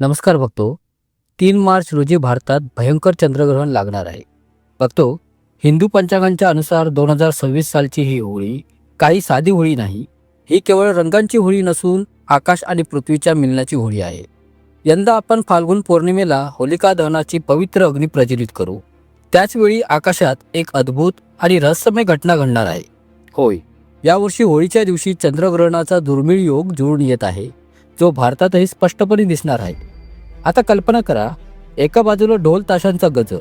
नमस्कार बघतो 3 मार्च रोजी भारतात भयंकर चंद्रग्रहण लागणार आहे. बघतो हिंदू पंचांगांच्या अनुसार 2026 सालची ही होळी काही साधी होळी नाही. ही केवळ रंगांची होळी नसून आकाश आणि पृथ्वीच्या मिलनाची होळी आहे. यंदा आपण फाल्गुन पौर्णिमेला होलिका दहनाची पवित्र अग्नी प्रज्वलित करू. त्याचवेळी आकाशात एक अद्भुत आणि रहस्यमय घटना घडणार आहे. होय, यावर्षी होळीच्या दिवशी चंद्रग्रहणाचा दुर्मिळ योग जुळून येत आहे, जो भारतातही स्पष्टपणे दिसणार आहे. आता कल्पना करा, एका बाजूला ढोल ताशांचा गजर,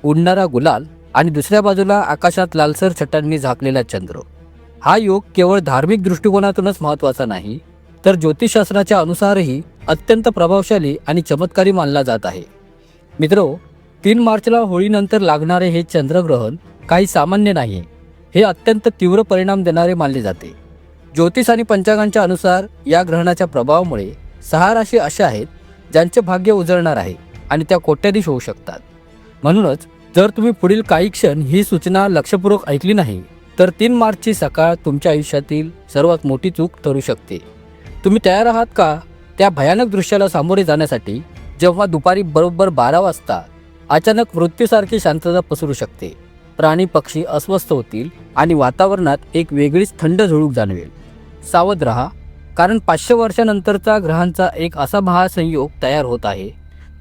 उडणारा गुलाल आणि दुसऱ्या बाजूला आकाशात लालसर छटांनी झाकलेला चंद्र. हा योग केवळ धार्मिक दृष्टिकोनातूनच महत्त्वाचा नाही, तर ज्योतिषशास्त्राच्या अनुसारही अत्यंत प्रभावशाली आणि चमत्कारी मानला जात आहे. मित्रो, 3 मार्चला होळीनंतर लागणारे हे चंद्रग्रहण काही सामान्य नाही. हे अत्यंत तीव्र परिणाम देणारे मानले जाते. ज्योतिष आणि पंचांगांच्या अनुसार या ग्रहणाच्या प्रभावामुळे 6 राशी अशा आहेत ज्यांचे भाग्य उजळणार आहे आणि त्या कोट्याधीश होऊ शकतात. म्हणूनच जर तुम्ही पुढील काही क्षण ही सूचना लक्षपूर्वक ऐकली नाही, तर 3 मार्चची सकाळ तुमच्या आयुष्यातील सर्वात मोठी चूक ठरू शकते. तुम्ही तयार आहात का त्या भयानक दृश्याला सामोरे जाण्यासाठी, जेव्हा दुपारी बरोबर 12 वाजता अचानक मृत्यूसारखी शांतता पसरू शकते, प्राणी पक्षी अस्वस्थ होतील आणि वातावरणात एक वेगळीच थंड झुळूक जाणवेल? सावध रहा, कारण 500 वर्षांनंतरचा ग्रहांचा एक असा महासंयोग तयार होत आहे,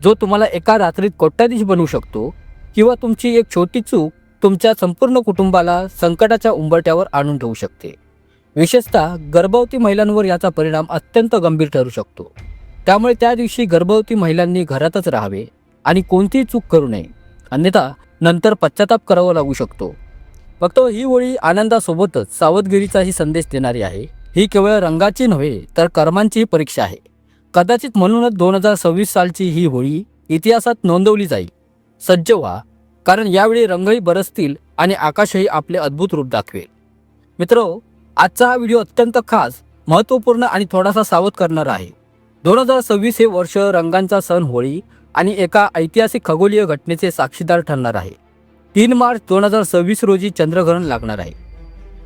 जो तुम्हाला एका रात्रीत कोट्याधीश बनवू शकतो, किंवा तुमची एक छोटी चूक तुमच्या संपूर्ण कुटुंबाला संकटाच्या उंबरठ्यावर आणून ठेवू शकते. विशेषतः गर्भवती महिलांवर याचा परिणाम अत्यंत गंभीर ठरू शकतो. त्यामुळे त्या दिवशी गर्भवती महिलांनी घरातच राहावे आणि कोणतीही चूक करू नये, अन्यथा नंतर पश्चाताप करावा लागू शकतो. फक्त ही होळी आनंदासोबतच सावधगिरीचाही संदेश देणारी आहे. ही केवळ रंगाची नव्हे, तर कर्मांचीही परीक्षा आहे. कदाचित म्हणूनच 2026 सालची ही होळी इतिहासात नोंदवली जाईल. सज्ज व्हा, कारण यावेळी रंगही बरसतील आणि आकाशही आपले अद्भुत रूप दाखवेल. मित्रो, आजचा हा व्हिडिओ अत्यंत खास, महत्त्वपूर्ण आणि थोडासा सावध करणारा आहे. 2026 हे वर्ष रंगांचा सण होळी आणि एका ऐतिहासिक खगोलीय घटनेचे साक्षीदार ठरणार आहे. 3 मार्च 2026 रोजी चंद्रग्रहण लागणार आहे.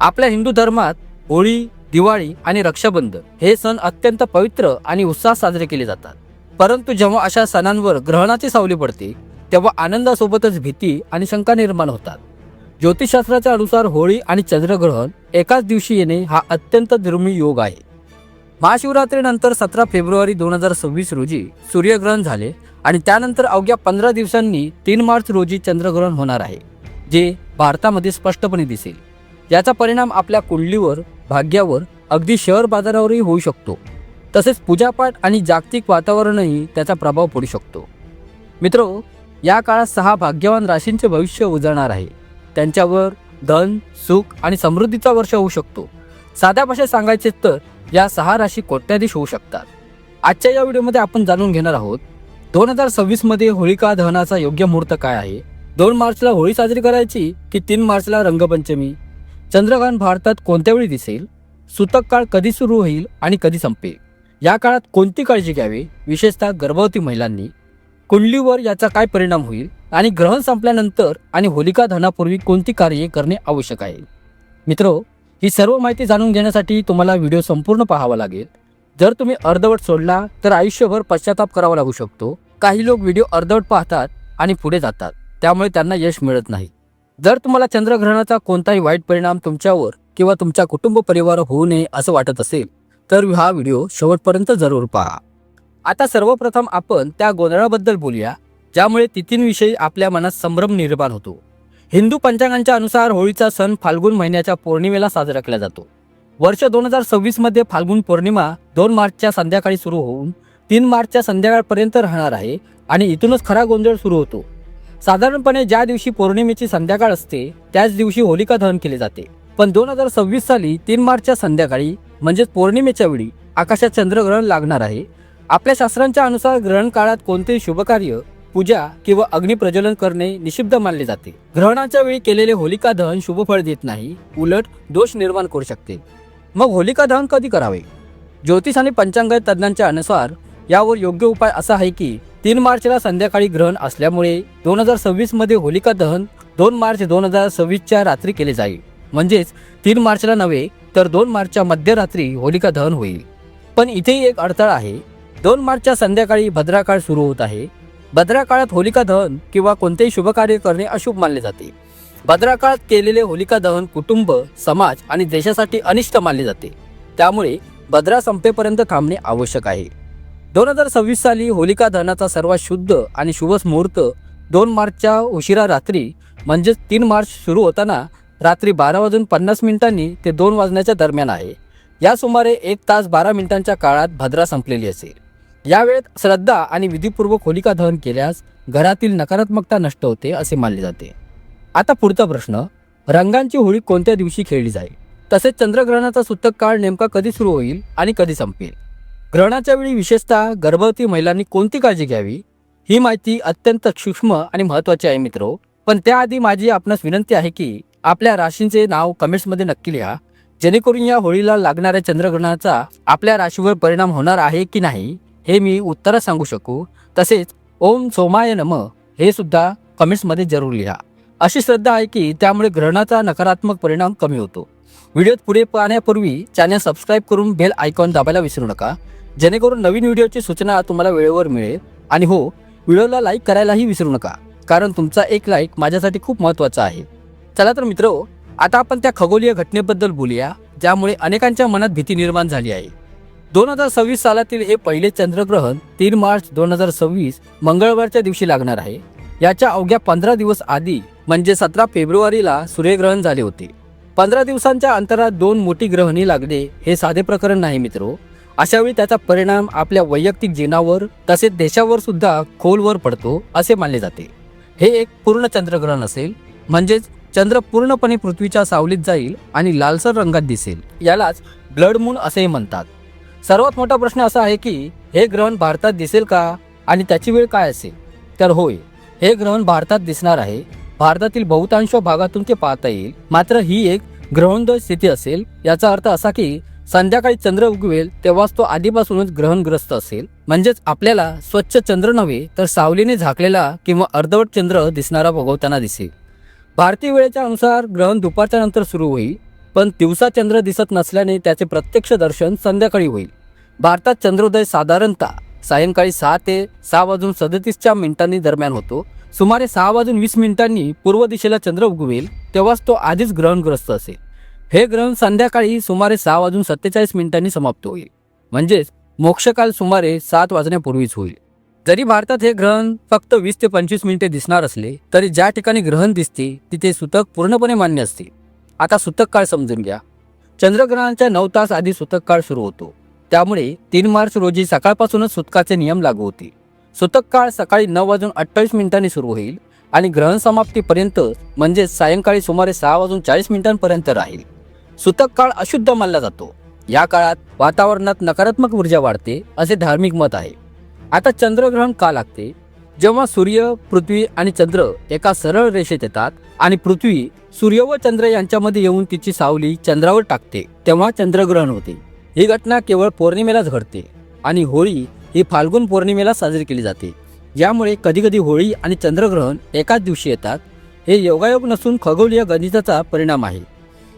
आपल्या हिंदू धर्मात होळी, दिवाळी आणि रक्षाबंधन हे सण अत्यंत पवित्र आणि उत्साहात साजरे केले जातात. परंतु जेव्हा अशा सणांवर ग्रहणाची सावली पडते, तेव्हा आनंदासोबतच भीती आणि शंका निर्माण होतात. ज्योतिषशास्त्राच्या अनुसार होळी आणि चंद्रग्रहण एकाच दिवशी येणे हा अत्यंत दुर्मिळ योग आहे. महाशिवरात्रीनंतर 17 फेब्रुवारी 2026 रोजी सूर्यग्रहण झाले आणि त्यानंतर अवघ्या 15 दिवसांनी 3 मार्च रोजी चंद्रग्रहण होणार आहे, जे भारतामध्ये स्पष्टपणे दिसेल. याचा परिणाम आपल्या कुंडलीवर, भाग्यावर, अगदी शहर बाजारावरही होऊ शकतो. तसेच पूजापाठ आणि जागतिक वातावरणही त्याचा प्रभाव पडू शकतो. मित्रो, या काळात 6 भाग्यवान राशींचे भविष्य उजळणार आहे. त्यांच्यावर धन, सुख आणि समृद्धीचा वर्ष होऊ शकतो. साध्या भाषेत सांगायचे तर या 6 राशी कोट्याधीश होऊ शकतात. आजच्या या व्हिडिओमध्ये आपण जाणून घेणार आहोत 2026 मध्ये होलिका दहनाचा योग्य मुहूर्त काय आहे. 2 मार्चला होळी साजरी करायची की 3 मार्चला रंगपंचमी? चंद्रग्रहण भारतात कोणत्या वेळी दिसेल? सूतक काळ कधी सुरू होईल आणि कधी संपेल? या काळात कोणती काळजी घ्यावी, विशेषतः गर्भवती महिलांनी? कुंडलीवर याचा काय परिणाम होईल आणि ग्रहण संपल्यानंतर आणि होलिका दहनापूर्वी कोणती कार्ये करणे आवश्यक आहे? मित्रो, ही सर्व माहिती जाणून घेण्यासाठी तुम्हाला व्हिडिओ संपूर्ण पाहावा लागेल. जर तुम्ही अर्धवट सोडला तर आयुष्यभर पश्चाताप करावा लागू शकतो. काही लोक व्हिडिओ अर्धवट पाहतात आणि पुढे जातात, त्यामुळे त्यांना यश मिळत नाही. जर तुम्हाला चंद्रग्रहणाचा कोणताही वाईट परिणाम तुमच्यावर किंवा तुमच्या कुटुंब परिवारावर होऊ नये असं वाटत असेल, तर हा व्हिडिओ शेवटपर्यंत जरूर पहा. आता सर्वप्रथम आपण त्या गोंधळाबद्दल बोलूया, ज्यामुळे तिथींविषयी आपल्या मनात संभ्रम निर्माण होतो. हिंदू पंचांगांच्या अनुसार होळीचा सण फाल्गुन महिन्याच्या पौर्णिमेला साजरा केला जातो. वर्ष 2026 मध्ये फाल्गुन पौर्णिमा 2 मार्चच्या संध्याकाळी सुरू होऊन 3 मार्चच्या संध्याकाळपर्यंत राहणार आहे आणि इथूनच खरा गोंधळ सुरू होतो. साधारणपणे ज्या दिवशी पौर्णिमेची संध्याकाळ असते, त्याच दिवशी होलिका दहन केले जाते. पण 2026 साली 3 मार्चच्या संध्याकाळी म्हणजेच पौर्णिमेच्या वेळी आकाशात चंद्रग्रहण लागणार आहे. आपल्या शास्त्रांच्या अनुसार ग्रहण काळात कोणतेही शुभकार्य, पूजा किंवा अग्निप्रज्वलन करणे निषिद्ध मानले जाते. ग्रहणाच्या वेळी केलेले होलिका दहन शुभ फळ देत नाही, उलट दोष निर्माण करू शकते. मग होलिका दहन कधी करावे? ज्योतिष आणि पंचांग तज्ञांच्या अनुसार यावर योग्य उपाय असा आहे की 3 मार्चला संध्याकाळी ग्रहण असल्यामुळे 2026 मध्ये होलिका दहन 2 मार्च 2026च्या रात्री केले जाईल. म्हणजेच 3 मार्चला नव्हे, तर 2 मार्चच्या मध्यरात्री होलिका दहन होईल. पण इथेही एक अडथळा आहे. 2 मार्चच्या संध्याकाळी भद्राकाळ सुरू होत आहे. भद्राकाळात होलिका दहन किंवा कोणतेही शुभ कार्य करणे अशुभ मानले जाते. भद्राकाळात केलेले होलिका दहन कुटुंब, समाज आणि देशासाठी अनिष्ट मानले जाते. त्यामुळे भद्रा संपेपर्यंत थांबणे आवश्यक आहे. 2026 साली होलिका दहनाचा सर्वात शुद्ध आणि शुभ मुहूर्त 2 मार्चच्या उशिरा रात्री म्हणजेच 3 मार्च सुरू होताना रात्री 12:50 ते 2 वाजण्याच्या दरम्यान आहे. या सुमारे 1 तास 12 मिनिटांच्या काळात भद्रा संपलेली असेल. या वेळेत श्रद्धा आणि विधीपूर्वक होलिका दहन केल्यास घरातील नकारात्मकता नष्ट होते असे मानले जाते. आता पुढचा प्रश्न, रंगांची होळी कोणत्या दिवशी खेळली जाईल? तसेच चंद्रग्रहणाचा सूतक काळ नेमका कधी सुरू होईल आणि कधी संपेल? ग्रहणाच्या वेळी विशेषतः गर्भवती महिलांनी कोणती काळजी घ्यावी? ही माहिती अत्यंत सूक्ष्म आणि महत्त्वाची आहे मित्रो. पण त्याआधी माझी आपणास विनंती आहे की आपल्या राशींचे नाव कमेंट्समध्ये नक्की लिहा, जेणेकरून या होळीला लागणाऱ्या चंद्रग्रहणाचा आपल्या राशीवर परिणाम होणार आहे की नाही हे मी उत्तरात सांगू शकू. तसेच ओम सोमाय नमः हे सुद्धा कमेंट्समध्ये जरूर लिहा. अशी श्रद्धा आहे की त्यामुळे ग्रहणाचा नकारात्मक परिणाम कमी होतो. व्हिडिओ पुढे पाहण्यापूर्वी चॅनल सबस्क्राईब करून बेल आयकॉन दाबायला विसरू नका, जेणेकरून नवीन व्हिडिओची सूचना तुम्हाला वेळेवर मिळेल. आणि हो, व्हिडिओला लाईक करायलाही विसरू नका, कारण तुमचा एक लाईक माझ्यासाठी खूप महत्त्वाचा आहे. चला तर मित्रो, आता आपण त्या खगोलीय घटनेबद्दल बोलूया ज्यामुळे अनेकांच्या मनात भीती निर्माण झाली आहे. 2026 सालातील हे पहिले चंद्रग्रहण 3 मार्च 2026 मंगळवारच्या दिवशी लागणार आहे. याच्या अवघ्या 15 दिवस आधी म्हणजे 17 फेब्रुवारीला सूर्यग्रहण झाले होते. 15 दिवसांच्या अंतरात 2 मोठी ग्रहणे लागणे हे साधे प्रकरण नाही मित्रो. अशावेळी त्याचा परिणाम आपल्या वैयक्तिक जीवनावर तसेच देशावर सुद्धा खोलवर पडतो असे मानले जाते. हे एक पूर्ण चंद्रग्रहण असेल, म्हणजेच चंद्र पूर्णपणे पृथ्वीच्या सावलीत जाईल आणि लालसर रंगात दिसेल. यालाच ब्लड मून असेही म्हणतात. सर्वात मोठा प्रश्न असा आहे की हे ग्रहण भारतात दिसेल का आणि त्याची वेळ काय असेल? तर होय, हे ग्रहण भारतात दिसणार आहे. भारतातील बहुतांश भागातून ते पाहता येईल. मात्र ही एक ग्रहणोदय स्थिती असेल. याचा अर्थ असा की संध्याकाळी चंद्र उगवेल तेव्हाच तो आधीपासूनच ग्रहणग्रस्त असेल. म्हणजेच आपल्याला स्वच्छ चंद्र नव्हे तर सावलीने झाकलेला किंवा अर्धवट चंद्र दिसणारा भोगवताना दिसेल. भारतीय वेळेच्या अनुसार ग्रहण दुपारच्या नंतर सुरू होईल, पण दिवसा चंद्र दिसत नसल्याने त्याचे प्रत्यक्ष दर्शन संध्याकाळी होईल. भारतात चंद्रोदय साधारणतः सायंकाळी 6 ते 6:37 दरम्यान होतो. सुमारे 6:20 पूर्व दिशेला चंद्र उगवेल तेव्हाच तो आधीच ग्रहणग्रस्त असेल. हे ग्रहण संध्याकाळी सुमारे 6:47 समाप्त होईल. म्हणजेच मोक्षकाल सुमारे 7 वाजण्यापूर्वीच होईल. जरी भारतात हे ग्रहण फक्त 20 ते 25 मिनिटे दिसणार असले तरी ज्या ठिकाणी ग्रहण दिसते तिथे सूतक पूर्णपणे मान्य असते. आता सूतक काळ समजून घ्या. चंद्रग्रहणाच्या 9 तास आधी सूतक काळ सुरू होतो. त्यामुळे 3 मार्च रोजी सकाळपासूनच सूतकाचे नियम लागू होतील. सूतक काळ सकाळी 9:28 सुरू होईल आणि ग्रहण समाप्तीपर्यंत म्हणजेच सायंकाळी सुमारे 6:40 राहील. सूतक काळ अशुद्ध मानला जातो. या काळात वातावरणात नकारात्मक ऊर्जा वाढते असे धार्मिक मत आहे. आता चंद्रग्रहण का लागते? जेव्हा सूर्य, पृथ्वी आणि चंद्र एका सरळ रेषेत येतात आणि पृथ्वी सूर्य व चंद्र यांच्यामध्ये येऊन तिची सावली चंद्रावर टाकते तेव्हा चंद्रग्रहण होते. ही घटना केवळ पौर्णिमेलाच घडते आणि होळी ही फाल्गुन पौर्णिमेला साजरी केली जाते. यामुळे कधीकधी होळी आणि चंद्रग्रहण एकाच दिवशी येतात. हे योगायोग नसून खगोलीय गणिताचा परिणाम आहे.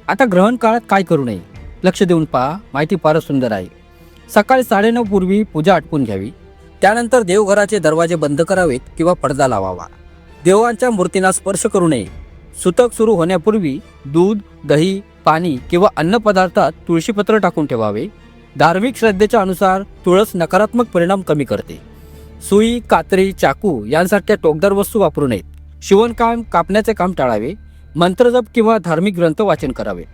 आता ग्रहण काळात काय करू नये? लक्ष देऊन पहा, माहिती फारच सुंदर आहे. सकाळी 9:30 पूर्वी पूजा आटपून घ्यावी. त्यानंतर देवघराचे दरवाजे बंद करावेत किंवा पडदा लावावा. देवांच्या मूर्तींना स्पर्श करू नये. सूतक सुरू होण्यापूर्वी दूध, दही, पाणी किंवा अन्नपदार्थात तुळशीपत्र टाकून ठेवावे. धार्मिक श्रद्धेच्या अनुसार तुळस नकारात्मक परिणाम कमी करते. सुई, कात्री, चाकू यांसारख्या टोकदार वस्तू वापरू नयेत. शिवणकाम, कापण्याचे काम टाळावे. मंत्रजप किंवा धार्मिक ग्रंथ वाचन करावे.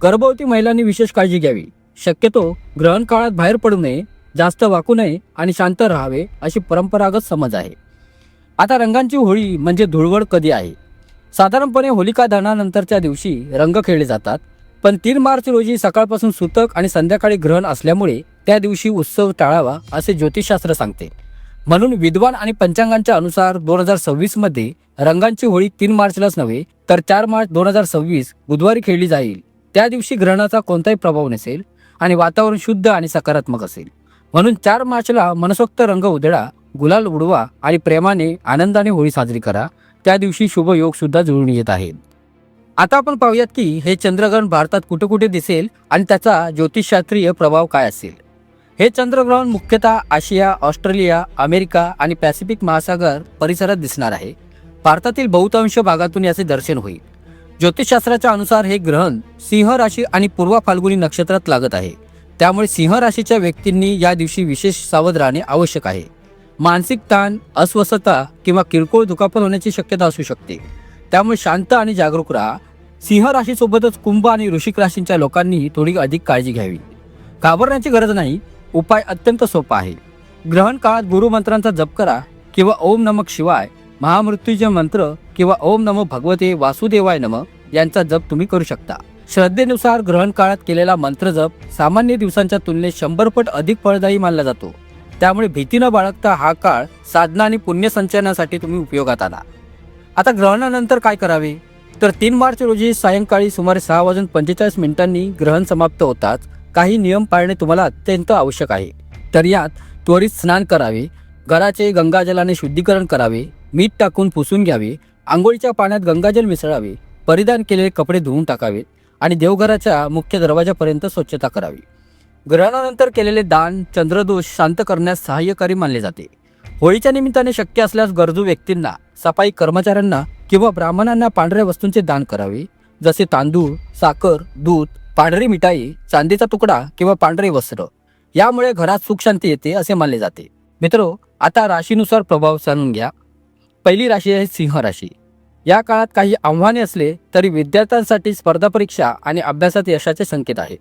गर्भवती महिलांनी विशेष काळजी घ्यावी. शक्यतो ग्रहण काळात बाहेर पडू नये, जास्त वाकू नये आणि शांत राहावे अशी परंपरागत समज आहे. आता रंगांची होळी म्हणजे धुळवड कधी आहे? साधारणपणे होलिका दहनानंतरच्या दिवशी रंग खेळले जातात. पण 3 मार्च रोजी सकाळपासून सूतक आणि संध्याकाळी ग्रहण असल्यामुळे त्या दिवशी उत्सव टाळावा असे ज्योतिषशास्त्र सांगते. म्हणून विद्वान आणि पंचांगांच्या अनुसार 2026 मध्ये रंगांची होळी 3 मार्चलाच नव्हे तर 4 मार्च 2026 बुधवारी खेळली जाईल. त्या दिवशी ग्रहणाचा कोणताही प्रभाव नसेल आणि वातावरण शुद्ध आणि सकारात्मक असेल. म्हणून 4 मार्चला मनसोक्त रंग उधळा, गुलाल उडवा आणि प्रेमाने आनंदाने होळी साजरी करा. त्या दिवशी शुभ योग सुद्धा जुळून येत आहेत. आता आपण पाहूयात की हे चंद्रग्रहण भारतात कुठे कुठे दिसेल आणि त्याचा ज्योतिषशास्त्रीय प्रभाव काय असेल. हे चंद्रग्रहण मुख्यतः आशिया, ऑस्ट्रेलिया, अमेरिका आणि पॅसिफिक महासागर परिसरात दिसणार आहे. भारतातील बहुतांश भागातून याचे दर्शन होईल. ज्योतिषशास्त्राच्या अनुसार हे ग्रहण सिंह राशी आणि पूर्व फाल्गुनी नक्षत्रात लागत आहे. त्यामुळे सिंह राशीच्या व्यक्तींनी या दिवशी विशेष सावध राहणे आवश्यक आहे. मानसिक ताण, अस्वस्थता किंवा किरकोळ दुखापत होण्याची शक्यता असू शकते. त्यामुळे शांत आणि जागरूक राहा. सिंह राशीसोबतच कुंभ आणि वृश्चिक राशींच्या लोकांनी थोडी अधिक काळजी घ्यावी. घाबरण्याची गरज नाही. उपाय अत्यंत सोपा आहे. ग्रहण काळात गुरुमंत्रांचा जप करा किंवा ओम नमः शिवाय, महामृत्युंजय मंत्र किंवा ओम नमो भगवते वासुदेवाय नमः यांचा जप तुम्ही करू शकता. श्रद्धेनुसार ग्रहण काळात केलेला मंत्र जप सामान्य दिवसांच्या तुलनेत 100 पट अधिक फळदायी मानला जातो. त्यामुळे भीती न बाळगता हा काळ साधना आणि पुण्यसंचयनासाठी तुम्ही उपयोगात आणा. आता ग्रहणानंतर काय करावे, तर 3 मार्च रोजी सायंकाळी सुमारे 6:45 ग्रहण समाप्त होताच काही नियम पाळणे तुम्हाला अत्यंत आवश्यक आहे. तर यात त्वरित स्नान करावे, घराचे गंगाजलाने शुद्धीकरण करावे, मीठ टाकून पुसून घ्यावे, आंघोळीच्या पाण्यात गंगाजल मिसळावे, परिधान केलेले कपडे धुवून टाकावे आणि देवघराच्या मुख्य दरवाजापर्यंत स्वच्छता करावी. ग्रहणानंतर केलेले दान चंद्रदोष शांत करण्यास सहाय्यकारी मानले जाते. होळीच्या निमित्ताने शक्य असल्यास गरजू व्यक्तींना, सफाई कर्मचाऱ्यांना किंवा ब्राह्मणांना पांढऱ्या वस्तूंचे दान करावे, जसे तांदूळ, साखर, दूध, पांढरी मिठाई, चांदीचा तुकडा किंवा पांढरे वस्त्र. यामुळे घरात सुख शांती येते असे मानले जाते. मित्रो, आता राशीनुसार प्रभाव जाणून घ्या. पहिली राशी आहे सिंह राशी. या काळात काही आव्हाने असले तरी विद्यार्थ्यांसाठी स्पर्धा परीक्षा आणि अभ्यासात यशाचे संकेत आहे.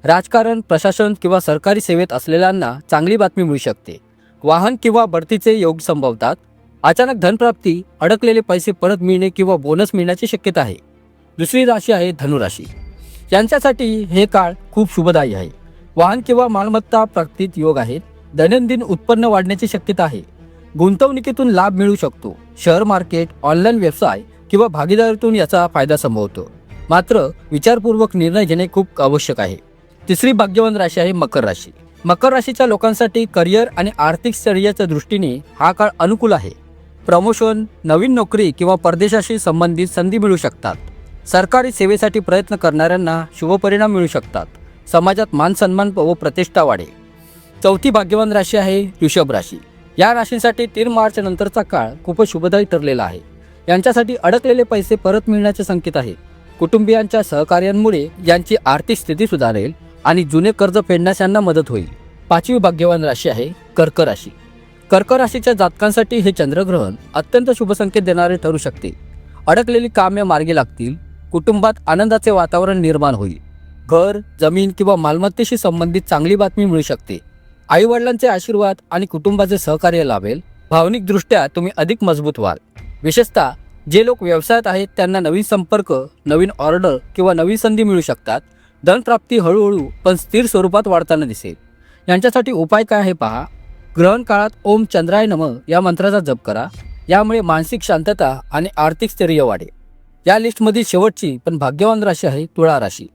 राजकारण, प्रशासन किंवा सरकारी सेवेत असलेल्यांना चांगली बातमी मिळू शकते. वाहन किंवा बढतीचे योग संभवतात. अचानक धनप्राप्ती, अडकलेले पैसे परत मिळणे किंवा बोनस मिळण्याची शक्यता आहे. दुसरी राशी आहे धनुराशी. यांच्यासाठी हे काळ खूप शुभदायी आहे. वाहन किंवा मालमत्ता प्राप्तीत योग आहेत. दैनंदिन उत्पन्न वाढण्याची शक्यता आहे. गुंतवणुकीतून लाभ मिळू शकतो. शेअर मार्केट, ऑनलाईन व्यवसाय किंवा भागीदारीतून याचा फायदा संभवतो. मात्र विचारपूर्वक निर्णय घेणे खूप आवश्यक आहे. तिसरी भाग्यवान राशी आहे मकर राशी. मकर राशीच्या लोकांसाठी करिअर आणि आर्थिक स्थैर्याच्या दृष्टीने हा काळ अनुकूल आहे. प्रमोशन, नवीन नोकरी किंवा परदेशाशी संबंधित संधी मिळू शकतात. सरकारी सेवेसाठी प्रयत्न करणाऱ्यांना शुभपरिणाम मिळू शकतात. समाजात मान सन्मान व प्रतिष्ठा वाढेल. चौथी भाग्यवान राशी आहे वृषभ राशी. या राशींसाठी 3 मार्च नंतरचा काळ खूपच शुभदायी ठरलेला आहे. यांच्यासाठी अडकलेले पैसे परत मिळण्याचे संकेत आहे. कुटुंबियांच्या सहकार्यांमुळे यांची आर्थिक स्थिती सुधारेल आणि जुने कर्ज फेडण्यास यांना मदत होईल. पाचवी भाग्यवान राशी आहे कर्क राशी. कर्क राशीच्या जातकांसाठी हे चंद्रग्रहण अत्यंत शुभ संकेत देणारे ठरू शकते. अडकलेली कामे मार्गी लागतील. कुटुंबात आनंदाचे वातावरण निर्माण होईल. घर, जमीन किंवा मालमत्तेशी संबंधित चांगली बातमी मिळू शकते. आई वडिलांचे आशीर्वाद आणि कुटुंबाचे सहकार्य लाभेल. भावनिकदृष्ट्या तुम्ही अधिक मजबूत व्हाल. विशेषतः जे लोक व्यवसायात आहेत त्यांना नवीन संपर्क, नवीन ऑर्डर किंवा नवीन संधी मिळू शकतात. धनप्राप्ती हळूहळू पण स्थिर स्वरूपात वाढताना दिसेल. यांच्यासाठी उपाय काय आहे पहा. ग्रहण काळात ओम चंद्राय नमः या मंत्राचा जप करा. यामुळे मानसिक शांतता आणि आर्थिक स्थैर्य वाढेल. या लिस्टमधील शेवटची पण भाग्यवान राशी आहे तुळा राशी.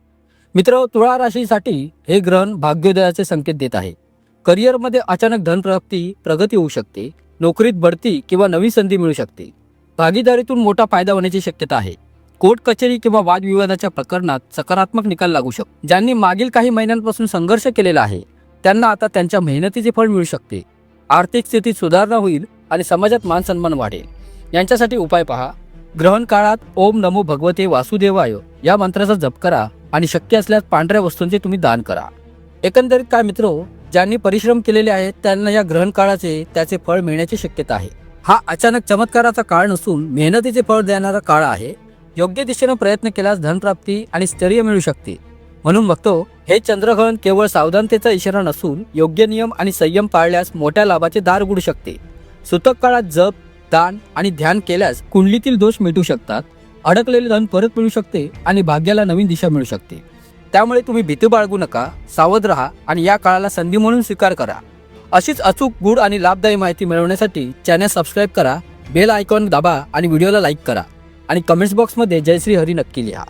मित्र, तुळा राशीसाठी हे ग्रहण भाग्योदयाचे संकेत देत आहे. करिअरमध्ये अचानक धनप्राप्ती, प्रगती होऊ शकते. नोकरीत बढती किंवा नवी संधी मिळू शकते. भागीदारीतून मोठा फायदा होण्याची शक्यता आहे. कोर्ट कचेरी किंवा वादविवादाच्या प्रकरणात सकारात्मक निकाल लागू शकतो. ज्यांनी मागील काही महिन्यांपासून संघर्ष केलेला आहे त्यांना आता त्यांच्या मेहनतीचे फळ मिळू शकते. आर्थिक स्थितीत सुधारणा होईल आणि समाजात मान सन्मान वाढेल. यांच्यासाठी उपाय पहा. ग्रहण काळात ओम नमो भगवते वासुदेवाय या मंत्राचा जप करा आणि शक्य असल्यास पांढऱ्या वस्तूंचे तुम्ही दान करा. एकंदरीत काय मित्र, ज्यांनी परिश्रम केलेले आहेत त्यांना या ग्रहण काळाचे त्याचे फळ मिळण्याची शक्यता आहे. हा अचानक चमत्काराचा काळ नसून मेहनतीचे फळ देणारा काळ आहे. योग्य दिशेने प्रयत्न केल्यास धनप्राप्ती आणि स्थैर्य मिळू शकते. म्हणून बघतो, हे चंद्रग्रहण केवळ सावधानतेचा इशारा नसून योग्य नियम आणि संयम पाळल्यास मोठ्या लाभाचे दार उघडू शकते. सुतक काळात जप, दान आणि ध्यान केल्यास कुंडलीतील दोष मिटू शकतात. अडकलेले धन परत मिळू शकते आणि भाग्याला नवीन दिशा मिळू शकते. त्यामुळे तुम्ही भीती बाळगू नका, सावध राहा आणि या काळाला संधी म्हणून स्वीकार करा. अशीच अचूक, गुड आणि लाभदायी माहिती मिळवण्यासाठी चॅनल सबस्क्राईब करा, बेल आयकॉन दाबा आणि व्हिडिओला लाईक करा आणि कमेंट्स बॉक्समध्ये जय श्री हरी नक्की लिहा.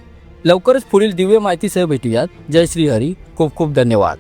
लवकरच पुढील दिव्य माहितीसह भेटूयात. जय श्री हरी. खूप खूप धन्यवाद.